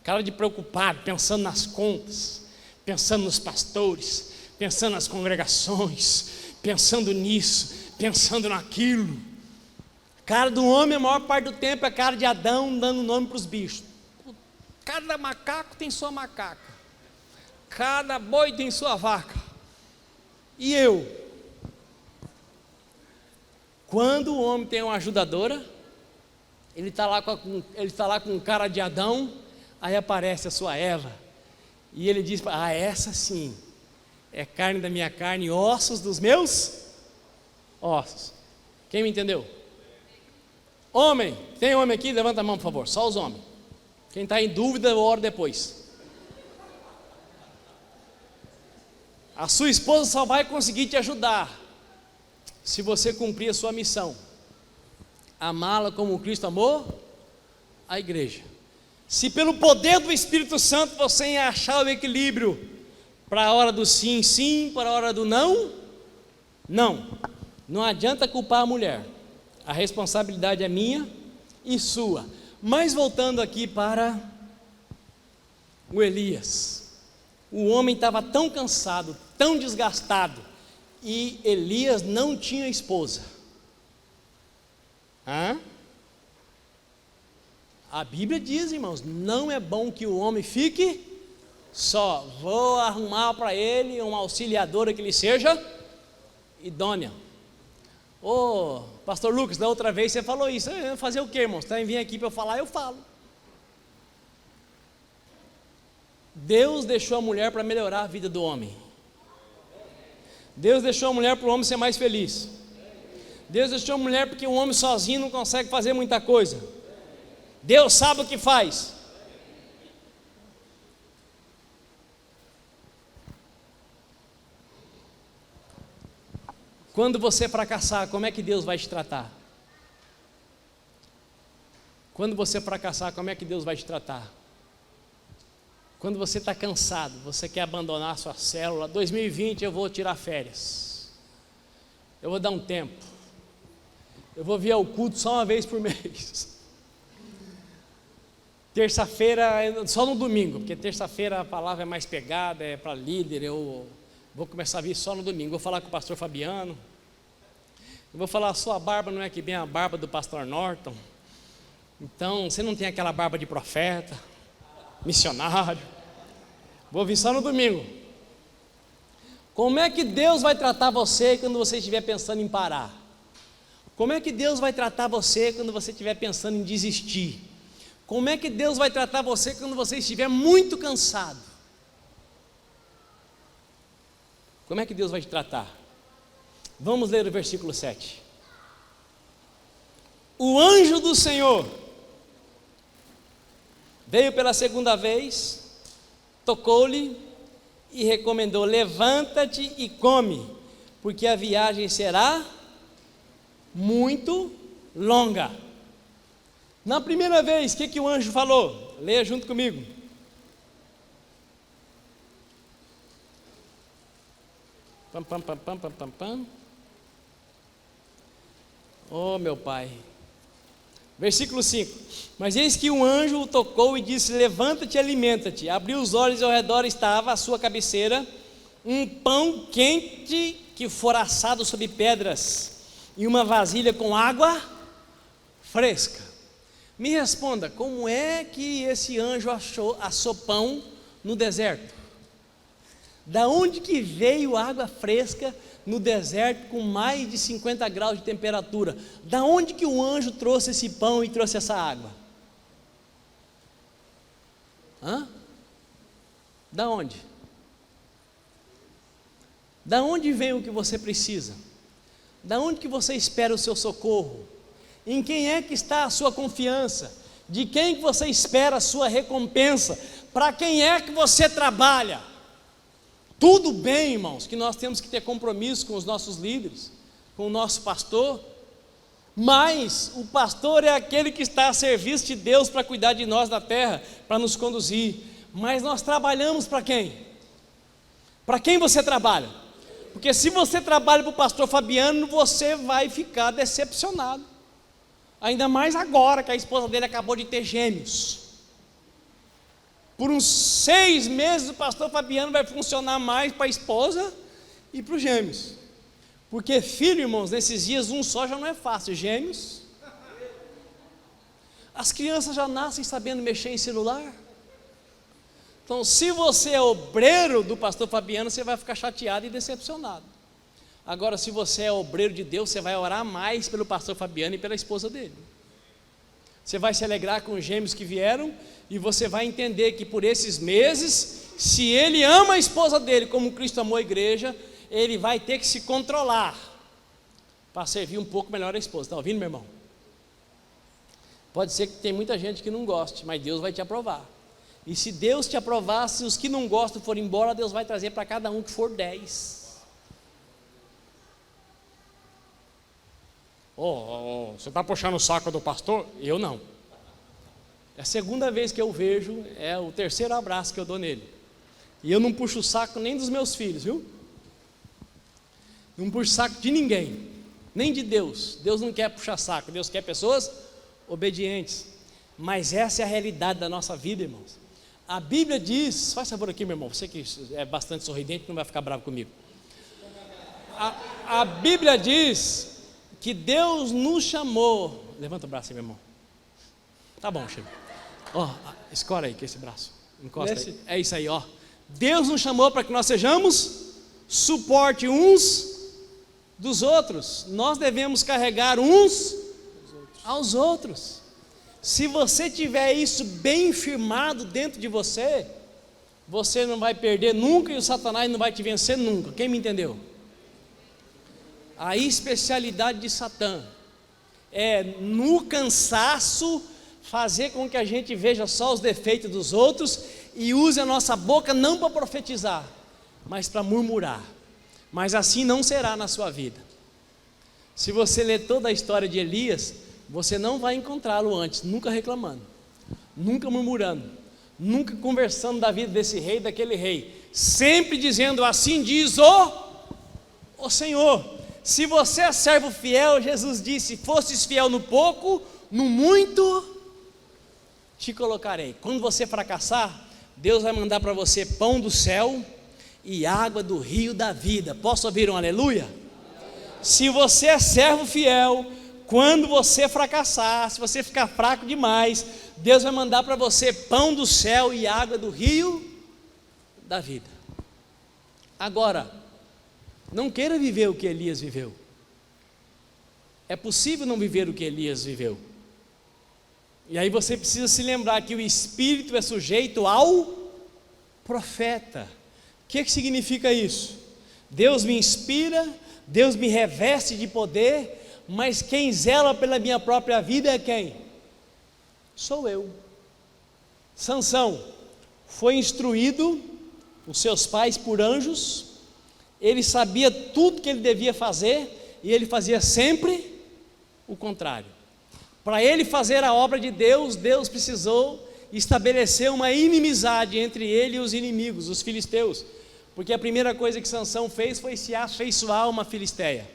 Cara de preocupado, pensando nas contas, pensando nos pastores, pensando nas congregações, pensando nisso, pensando naquilo. Cara do homem, a maior parte do tempo é cara de Adão, dando nome para os bichos. Cada macaco tem sua macaca, cada boi tem sua vaca. E eu? Quando o homem tem uma ajudadora, ele está lá com cara de Adão, aí aparece a sua Eva, e ele diz: ah, essa sim, é carne da minha carne, ossos dos meus ossos. Quem me entendeu? Homem, tem homem aqui? Levanta a mão, por favor, só os homens. Quem está em dúvida, eu oro depois. A sua esposa só vai conseguir te ajudar se você cumprir a sua missão, amá-la como Cristo amou a igreja. Se pelo poder do Espírito Santo você achar o equilíbrio para a hora do sim, sim, para a hora do não, não. Não adianta culpar a mulher, a responsabilidade é minha e sua. Mas voltando aqui para o Elias, o homem estava tão cansado, tão desgastado, e Elias não tinha esposa. A Bíblia diz, irmãos, não é bom que o homem fique só. Vou arrumar para ele uma auxiliadora que lhe seja idônea. Ô, pastor Lucas, da outra vez você falou isso. Fazer o quê, irmãos? Então vem aqui para eu falar, eu falo. Deus deixou a mulher para melhorar a vida do homem. Deus deixou a mulher para o homem ser mais feliz. Deus deixou a mulher porque o homem sozinho não consegue fazer muita coisa. Deus sabe o que faz. Quando você fracassar, como é que Deus vai te tratar? Quando você fracassar, como é que Deus vai te tratar? Quando você está cansado, você quer abandonar a sua célula, 2020 eu vou tirar férias, eu vou dar um tempo, eu vou vir ao culto só uma vez por mês, terça-feira, só no domingo, porque terça-feira a palavra é mais pegada, é para líder, eu vou começar a vir só no domingo, vou falar com o pastor Fabiano, eu vou falar, a sua barba não é que bem a barba do pastor Norton, então você não tem aquela barba de profeta, missionário, vou vir só no domingo. Como é que Deus vai tratar você quando você estiver pensando em parar? Como é que Deus vai tratar você quando você estiver pensando em desistir? Como é que Deus vai tratar você quando você estiver muito cansado? Como é que Deus vai te tratar? Vamos ler o versículo 7. O anjo do Senhor veio pela segunda vez, tocou-lhe e recomendou: levanta-te e come, porque a viagem será muito longa. Na primeira vez, o que o anjo falou? Leia junto comigo. Pam, pam, pam, pam, pam, pam, pam. Oh, meu pai. Versículo 5. Mas eis que um anjo o tocou e disse: levanta-te e alimenta-te. Abriu os olhos e ao redor estava à sua cabeceira um pão quente que for assado sobre pedras em uma vasilha com água fresca. Me responda, como é que esse anjo assou pão no deserto? Da onde que veio água fresca no deserto com mais de 50 graus de temperatura? Da onde que o anjo trouxe esse pão e trouxe essa água? Da onde? Da onde vem o que você precisa? Da onde que você espera o seu socorro? Em quem é que está a sua confiança? De quem que você espera a sua recompensa? Para quem é que você trabalha? Tudo bem, irmãos, que nós temos que ter compromisso com os nossos líderes, com o nosso pastor, mas o pastor é aquele que está a serviço de Deus para cuidar de nós na terra, para nos conduzir. Mas nós trabalhamos para quem? Para quem você trabalha? Porque se você trabalha para o pastor Fabiano, você vai ficar decepcionado. Ainda mais agora que a esposa dele acabou de ter gêmeos. Por uns 6 meses o pastor Fabiano vai funcionar mais para a esposa e para os gêmeos. Porque filho, irmãos, nesses dias um só já não é fácil. Gêmeos. As crianças já nascem sabendo mexer em celular. Então, se você é obreiro do pastor Fabiano, você vai ficar chateado e decepcionado. Agora, se você é obreiro de Deus, você vai orar mais pelo pastor Fabiano e pela esposa dele. Você vai se alegrar com os gêmeos que vieram e você vai entender que por esses meses, se ele ama a esposa dele como Cristo amou a igreja, ele vai ter que se controlar para servir um pouco melhor a esposa. Está ouvindo, meu irmão? Pode ser que tem muita gente que não goste, mas Deus vai te aprovar. E se Deus te aprovar, se os que não gostam forem embora, Deus vai trazer para cada um que for 10. Você está puxando o saco do pastor? Eu não. É a segunda vez que eu vejo, é o terceiro abraço que eu dou nele. E eu não puxo o saco nem dos meus filhos, viu? Não puxo o saco de ninguém, nem de Deus. Deus não quer puxar saco, Deus quer pessoas obedientes. Mas essa é a realidade da nossa vida, irmãos. A Bíblia diz, faz favor aqui, meu irmão, você que é bastante sorridente, não vai ficar bravo comigo. A Bíblia diz que Deus nos chamou. Levanta o braço aí, meu irmão. Tá bom, Chico. Escora aí com esse braço. Encosta aí. É isso aí, ó. Deus nos chamou para que nós sejamos suporte uns dos outros. Nós devemos carregar uns aos outros. Se você tiver isso bem firmado dentro de você, você não vai perder nunca e o Satanás não vai te vencer nunca. Quem me entendeu? A especialidade de Satã é, no cansaço, fazer com que a gente veja só os defeitos dos outros e use a nossa boca não para profetizar, mas para murmurar. Mas assim não será na sua vida. Se você ler toda a história de Elias, você não vai encontrá-lo antes, nunca reclamando, nunca murmurando, nunca conversando da vida desse rei, daquele rei, sempre dizendo: assim diz o Senhor. Se você é servo fiel, Jesus disse: fostes fiel no pouco, no muito te colocarei. Quando você fracassar, Deus vai mandar para você pão do céu e água do rio da vida. Posso ouvir um aleluia? Se você é servo fiel, quando você fracassar, se você ficar fraco demais, Deus vai mandar para você pão do céu e água do rio da vida. Agora, não queira viver o que Elias viveu. É possível não viver o que Elias viveu. E aí você precisa se lembrar que o espírito é sujeito ao profeta. O que significa isso? Deus me inspira, Deus me reveste de poder, mas quem zela pela minha própria vida é quem? Sou eu. Sansão foi instruído, os seus pais, por anjos. Ele sabia tudo que ele devia fazer e ele fazia sempre o contrário. Para ele fazer a obra de Deus, Deus precisou estabelecer uma inimizade entre ele e os inimigos, os filisteus, porque a primeira coisa que Sansão fez foi se afeiçoar a uma filisteia.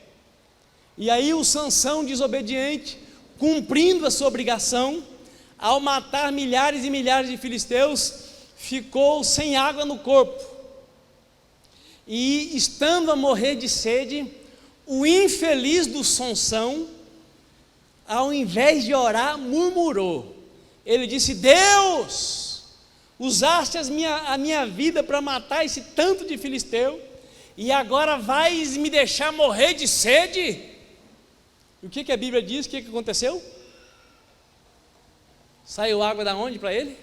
E aí o Sansão desobediente, cumprindo a sua obrigação, ao matar milhares e milhares de filisteus, ficou sem água no corpo. E estando a morrer de sede, o infeliz do Sansão, ao invés de orar, murmurou. Ele disse: Deus, usaste a minha vida para matar esse tanto de filisteu, e agora vais me deixar morrer de sede? E o que a Bíblia diz? O que aconteceu? Saiu água da onde para ele?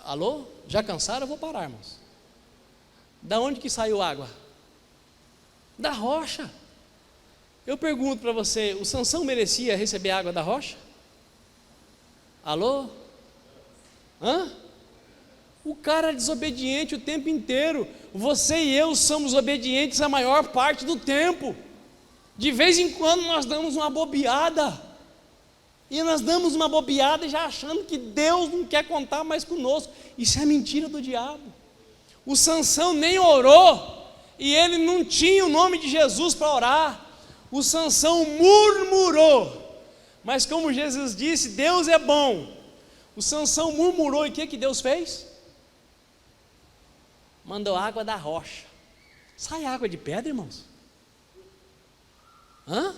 Alô? Já cansaram? Eu vou parar, irmãos. Da onde que saiu água? Da rocha. Eu pergunto para você, o Sansão merecia receber água da rocha? Alô? Hã? O cara é desobediente o tempo inteiro. Você e eu somos obedientes a maior parte do tempo. De vez em quando nós damos uma bobeada. E nós damos uma bobeada já achando que Deus não quer contar mais conosco. Isso é mentira do diabo. O Sansão nem orou, e ele não tinha o nome de Jesus para orar. O Sansão murmurou. Mas como Jesus disse, Deus é bom. O Sansão murmurou, e o que Deus fez? Mandou água da rocha. Sai água de pedra, irmãos? Hã?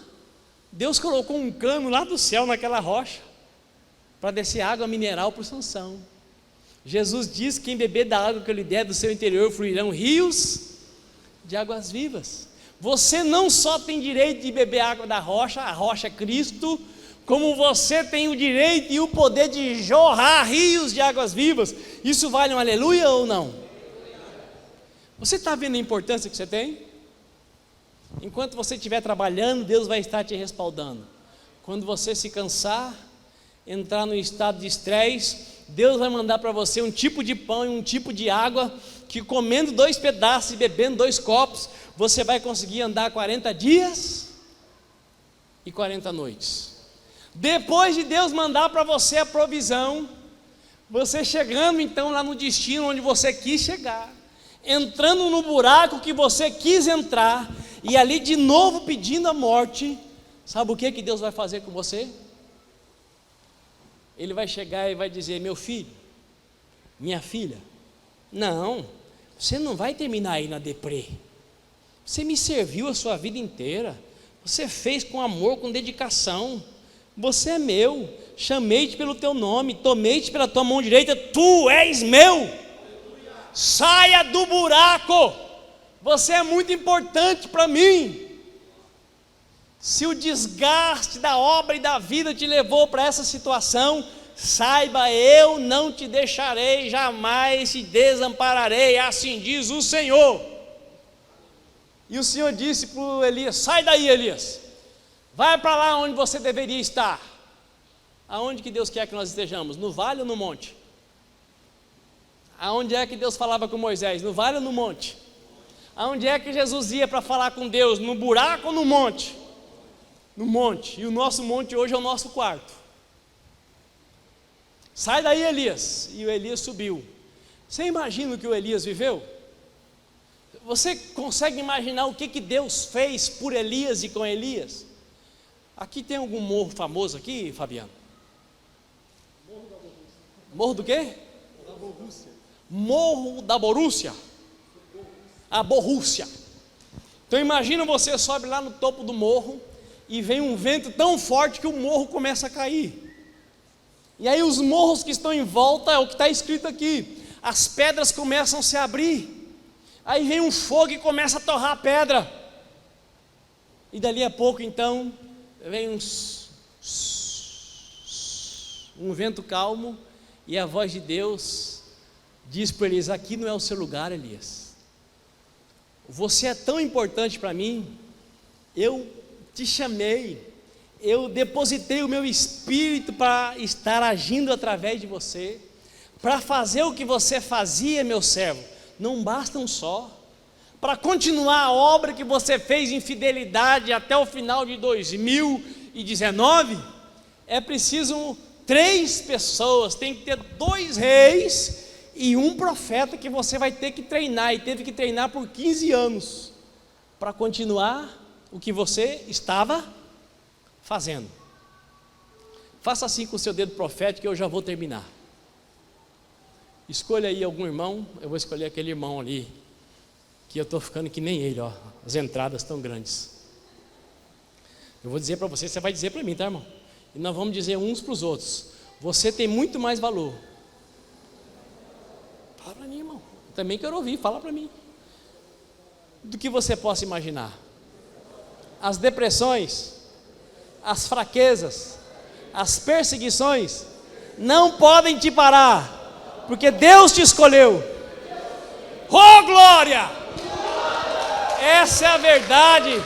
Deus colocou um cano lá do céu naquela rocha para descer água mineral para o Sansão. Jesus diz que quem beber da água que eu lhe der do seu interior fluirão rios de águas vivas. Você não só tem direito de beber água da rocha, a rocha é Cristo, como você tem o direito e o poder de jorrar rios de águas vivas. Isso vale um aleluia ou não? Você está vendo a importância que você tem? Enquanto você estiver trabalhando, Deus vai estar te respaldando. Quando você se cansar, entrar no estado de estresse, Deus vai mandar para você um tipo de pão e um tipo de água, que comendo 2 pedaços e bebendo 2 copos, você vai conseguir andar 40 dias e 40 noites. Depois de Deus mandar para você a provisão, você chegando então lá no destino onde você quis chegar, entrando no buraco que você quis entrar, e ali de novo pedindo a morte, sabe o que Deus vai fazer com você? Ele vai chegar e vai dizer: meu filho, minha filha, não, você não vai terminar aí na deprê. Você me serviu a sua vida inteira, você fez com amor, com dedicação, você é meu, chamei-te pelo teu nome, tomei-te pela tua mão direita, tu és meu. Saia do buraco. Você é muito importante para mim. Se o desgaste da obra e da vida te levou para essa situação, saiba, eu não te deixarei, jamais te desampararei, assim diz o Senhor. E o Senhor disse para o Elias: sai daí, Elias, vai para lá onde você deveria estar. Aonde que Deus quer que nós estejamos? No vale ou no monte? Aonde é que Deus falava com Moisés? No vale ou no monte? Aonde é que Jesus ia para falar com Deus? No buraco ou no monte? No monte. E o nosso monte hoje é o nosso quarto. Sai daí, Elias. E o Elias subiu. Você imagina o que o Elias viveu? Você consegue imaginar o que Deus fez por Elias e com Elias? Aqui tem algum morro famoso aqui, Fabiano? Morro do quê? Da Borrússia. Morro da Borrússia. A Borrússia. Então imagina, você sobe lá no topo do morro e vem um vento tão forte que o morro começa a cair. E aí os morros que estão em volta, é o que está escrito aqui, as pedras começam a se abrir. Aí vem um fogo e começa a torrar a pedra. E dali a pouco então vem um vento calmo, e a voz de Deus diz para Elias: aqui não é o seu lugar, Elias. Você é tão importante para mim, eu te chamei, eu depositei o meu espírito para estar agindo através de você, para fazer o que você fazia, meu servo. Não basta um só, para continuar a obra que você fez em fidelidade até o final de 2019, é preciso 3 pessoas, tem que ter 2 reis e um profeta que você vai ter que treinar, e teve que treinar por 15 anos, para continuar o que você estava fazendo. Faça assim com o seu dedo profético, que eu já vou terminar. Escolha aí algum irmão, eu vou escolher aquele irmão ali, que eu estou ficando que nem ele, ó, as entradas tão grandes. Eu vou dizer para você, você vai dizer para mim, tá, irmão? E nós vamos dizer uns para os outros. Você tem muito mais valor. Fala para mim, irmão. Eu também quero ouvir, fala para mim. Do que você possa imaginar. As depressões, as fraquezas, as perseguições não podem te parar, porque Deus te escolheu. Oh, glória! Essa é a verdade.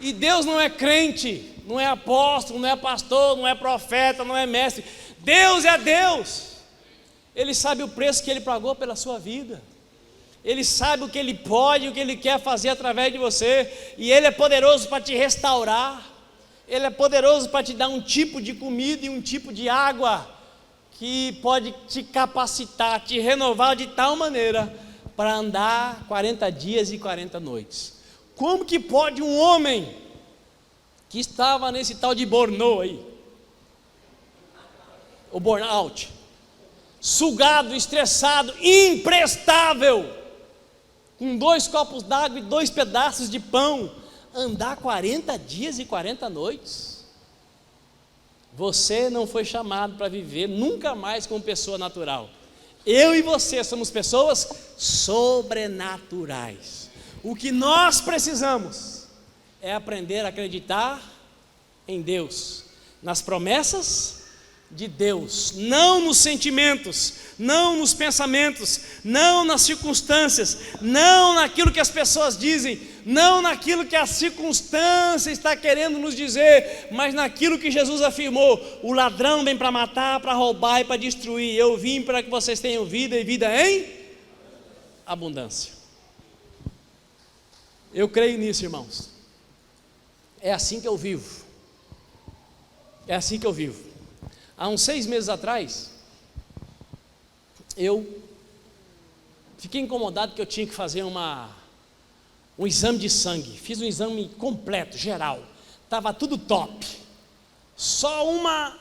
E Deus não é crente, não é apóstolo, não é pastor, não é profeta, não é mestre. Deus é Deus. Ele sabe o preço que Ele pagou pela sua vida. Ele sabe o que Ele pode, o que Ele quer fazer através de você. E Ele é poderoso para te restaurar. Ele é poderoso para te dar um tipo de comida e um tipo de água que pode te capacitar, te renovar de tal maneira para andar 40 dias e 40 noites. Como que pode um homem que estava nesse tal de burnout aí, o burnout, sugado, estressado, imprestável, com 2 copos d'água e 2 pedaços de pão, andar 40 dias e 40 noites? Você não foi chamado para viver nunca mais como pessoa natural. Eu e você somos pessoas sobrenaturais. O que nós precisamos é aprender a acreditar em Deus, nas promessas de Deus, não nos sentimentos, não nos pensamentos, não nas circunstâncias, não naquilo que as pessoas dizem, não naquilo que a circunstância está querendo nos dizer, mas naquilo que Jesus afirmou: o ladrão vem para matar, para roubar e para destruir. Eu vim para que vocês tenham vida e vida em abundância. Eu creio nisso, irmãos. É assim que eu vivo. É assim que eu vivo. Há uns 6 meses atrás, eu fiquei incomodado que eu tinha que fazer um exame de sangue. Fiz um exame completo, geral. Estava tudo top. Só uma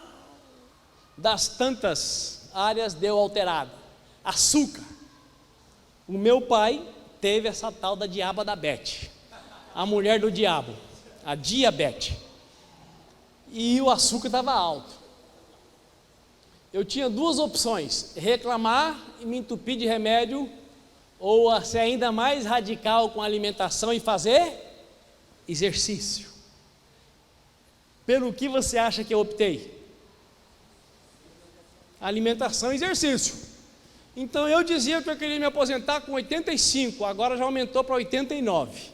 das tantas áreas deu alterada. Açúcar. O meu pai teve essa tal da diaba da Bete, a mulher do diabo, a diabetes. E o açúcar estava alto. Eu tinha 2 opções: reclamar e me entupir de remédio, ou ser ainda mais radical com a alimentação e fazer exercício. Pelo que você acha que eu optei? Alimentação e exercício. Então eu dizia que eu queria me aposentar com 85, agora já aumentou para 89.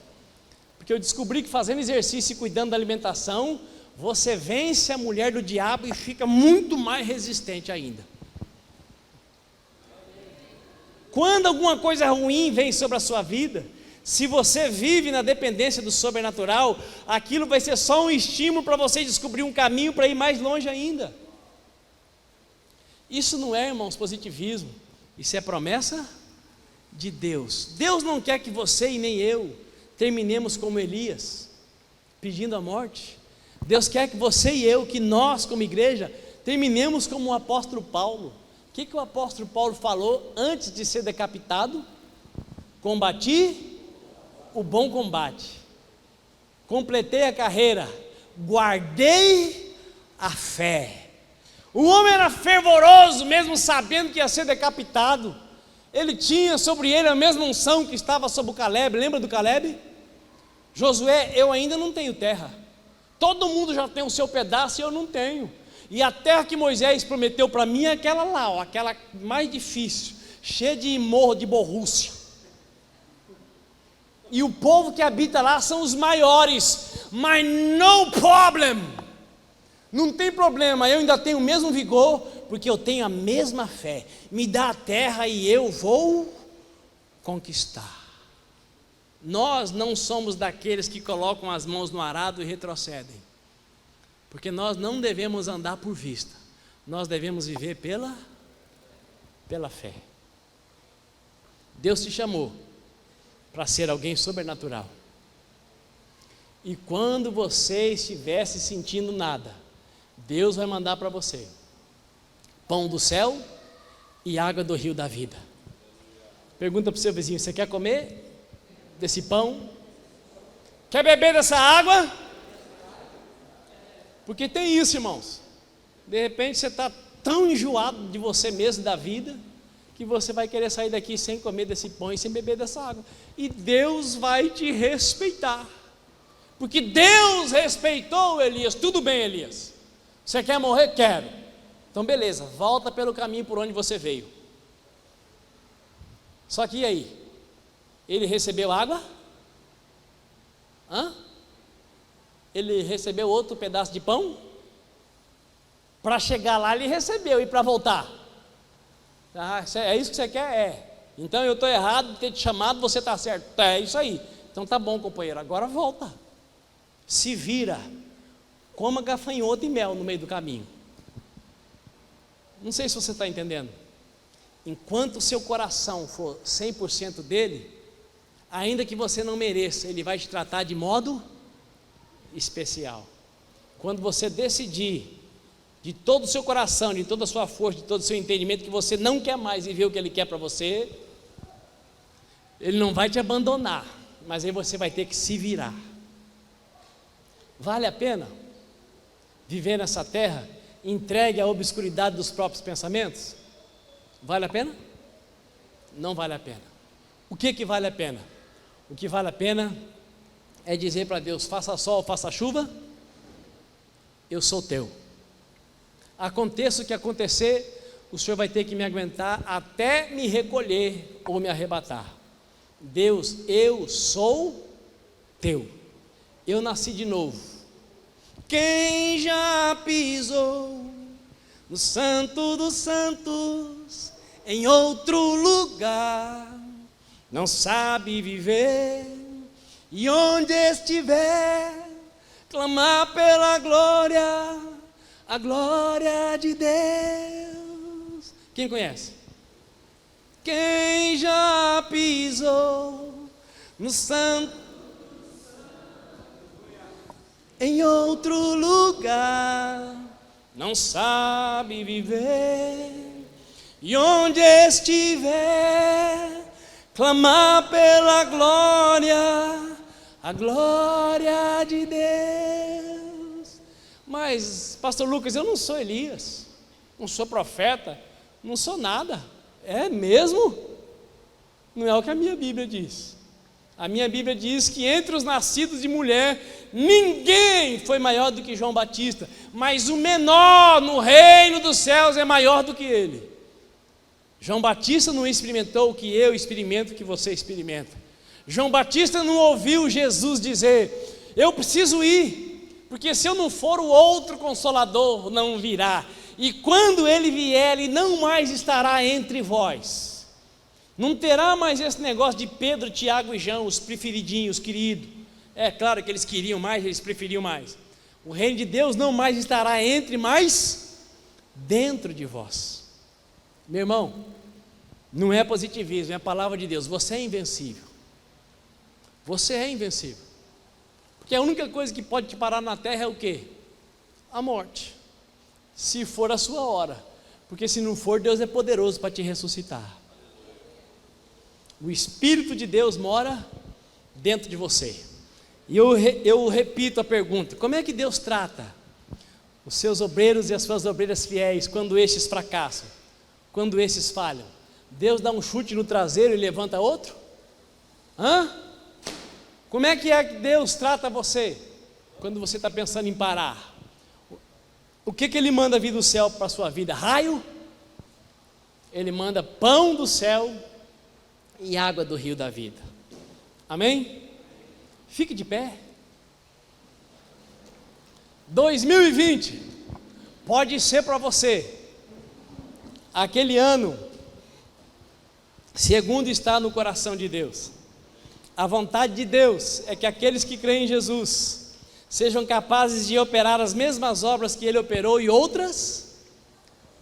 Porque eu descobri que fazendo exercício e cuidando da alimentação, você vence a mulher do diabo e fica muito mais resistente ainda. Quando alguma coisa ruim vem sobre a sua vida, se você vive na dependência do sobrenatural, aquilo vai ser só um estímulo para você descobrir um caminho para ir mais longe ainda. Isso não é, irmãos, positivismo. Isso é promessa de Deus. Deus não quer que você e nem eu terminemos como Elias, pedindo a morte. Deus quer que você e eu, que nós como igreja, terminemos como o apóstolo Paulo. O que o apóstolo Paulo falou antes de ser decapitado? Combati o bom combate, completei a carreira, guardei a fé. O homem era fervoroso, mesmo sabendo que ia ser decapitado. Ele tinha sobre ele a mesma unção que estava sobre o Caleb. Lembra do Caleb? Josué, eu ainda não tenho terra. Todo mundo já tem o seu pedaço e eu não tenho. E a terra que Moisés prometeu para mim é aquela lá, ó, aquela mais difícil, cheia de morro, de borrússia. E o povo que habita lá são os maiores. Mas no problem. Não tem problema, eu ainda tenho o mesmo vigor, porque eu tenho a mesma fé. Me dá a terra e eu vou conquistar. Nós não somos daqueles que colocam as mãos no arado e retrocedem, porque nós não devemos andar por vista, nós devemos viver pela fé. Deus te chamou para ser alguém sobrenatural, e quando você estiver se sentindo nada, Deus vai mandar para você pão do céu e água do rio da vida. Pergunta para o seu vizinho: você quer comer desse pão? Quer beber dessa água? Porque tem isso, irmãos. De repente você está tão enjoado de você mesmo, da vida, que você vai querer sair daqui sem comer desse pão e sem beber dessa água. E Deus vai te respeitar. Porque Deus respeitou Elias. Tudo bem, Elias. Você quer morrer? Quero. Então beleza, volta pelo caminho por onde você veio. Só que e aí? Ele recebeu água? Ele recebeu outro pedaço de pão? Para chegar lá ele recebeu, e para voltar? É isso que você quer? É. Então eu estou errado de ter te chamado, você está certo. É isso aí. Então tá bom, companheiro, agora volta. Se vira. Coma gafanhoto e mel no meio do caminho. Não sei se você está entendendo. Enquanto o seu coração for 100% dele, ainda que você não mereça, ele vai te tratar de modo especial. Quando você decidir de todo o seu coração, de toda a sua força, de todo o seu entendimento, que você não quer mais viver o que ele quer para você, ele não vai te abandonar, mas aí você vai ter que se virar. Vale a pena viver nessa terra entregue à obscuridade dos próprios pensamentos? Vale a pena? Não vale a pena. O que vale a pena? O que vale a pena é dizer para Deus: faça sol, faça chuva, eu sou teu. Aconteça o que acontecer, o Senhor vai ter que me aguentar até me recolher ou me arrebatar. Deus, eu sou teu. Eu nasci de novo. Quem já pisou no Santo dos Santos, em outro lugar, não sabe viver, e onde estiver, clamar pela glória, a glória de Deus. Quem conhece? Quem já pisou no Santo, em outro lugar, não sabe viver, e onde estiver, clamar pela glória, a glória de Deus. Mas, pastor Lucas, eu não sou Elias, não sou profeta, não sou nada. É mesmo? Não é o que a minha Bíblia diz. A minha Bíblia diz que entre os nascidos de mulher, ninguém foi maior do que João Batista, mas o menor no reino dos céus é maior do que ele. João Batista não experimentou o que eu experimento, o que você experimenta. João Batista não ouviu Jesus dizer: eu preciso ir, porque se eu não for, o outro Consolador não virá, e quando ele vier, ele não mais estará entre vós. Não terá mais esse negócio de Pedro, Tiago e João, os preferidinhos, queridos. É claro que eles queriam mais, eles preferiam mais. O reino de Deus não mais estará entre, mas dentro de vós. Meu irmão, não é positivismo, é a palavra de Deus. Você é invencível. Você é invencível. Porque a única coisa que pode te parar na terra é o quê? A morte. Se for a sua hora. Porque se não for, Deus é poderoso para te ressuscitar. O Espírito de Deus mora dentro de você. E eu repito a pergunta: como é que Deus trata os seus obreiros e as suas obreiras fiéis quando estes fracassam, quando estes falham? Deus dá um chute no traseiro e levanta outro? Como é que Deus trata você quando você está pensando em parar? O que Ele manda vir do céu para a sua vida? Raio? Ele manda pão do céu e água do rio da vida. Amém? Fique de pé. 2020 pode ser para você aquele ano segundo está no coração de Deus. A vontade de Deus é que aqueles que creem em Jesus sejam capazes de operar as mesmas obras que Ele operou e outras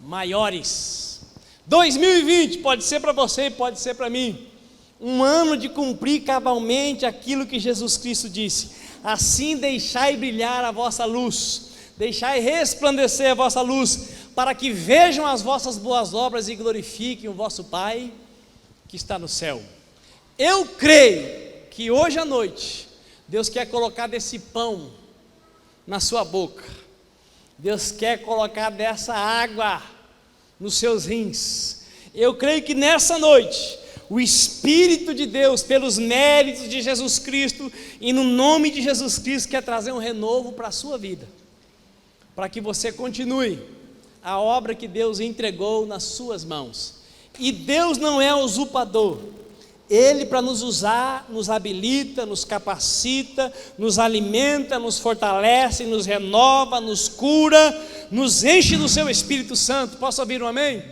maiores. 2020 pode ser para você e pode ser para mim um ano de cumprir cabalmente aquilo que Jesus Cristo disse: assim deixai brilhar a vossa luz, deixai resplandecer a vossa luz, para que vejam as vossas boas obras e glorifiquem o vosso Pai que está no céu. Eu creio que hoje à noite Deus quer colocar desse pão na sua boca, Deus quer colocar dessa água nos seus rins. Eu creio que nessa noite o Espírito de Deus, pelos méritos de Jesus Cristo e no nome de Jesus Cristo, quer trazer um renovo para a sua vida, para que você continue a obra que Deus entregou nas suas mãos. E Deus não é usurpador. Ele, para nos usar, nos habilita, nos capacita, nos alimenta, nos fortalece, nos renova, nos cura, nos enche do seu Espírito Santo. Posso ouvir um amém?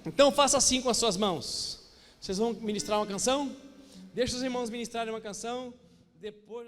Então faça assim com as suas mãos. Vocês vão ministrar uma canção? Deixa os irmãos ministrarem uma canção. Depois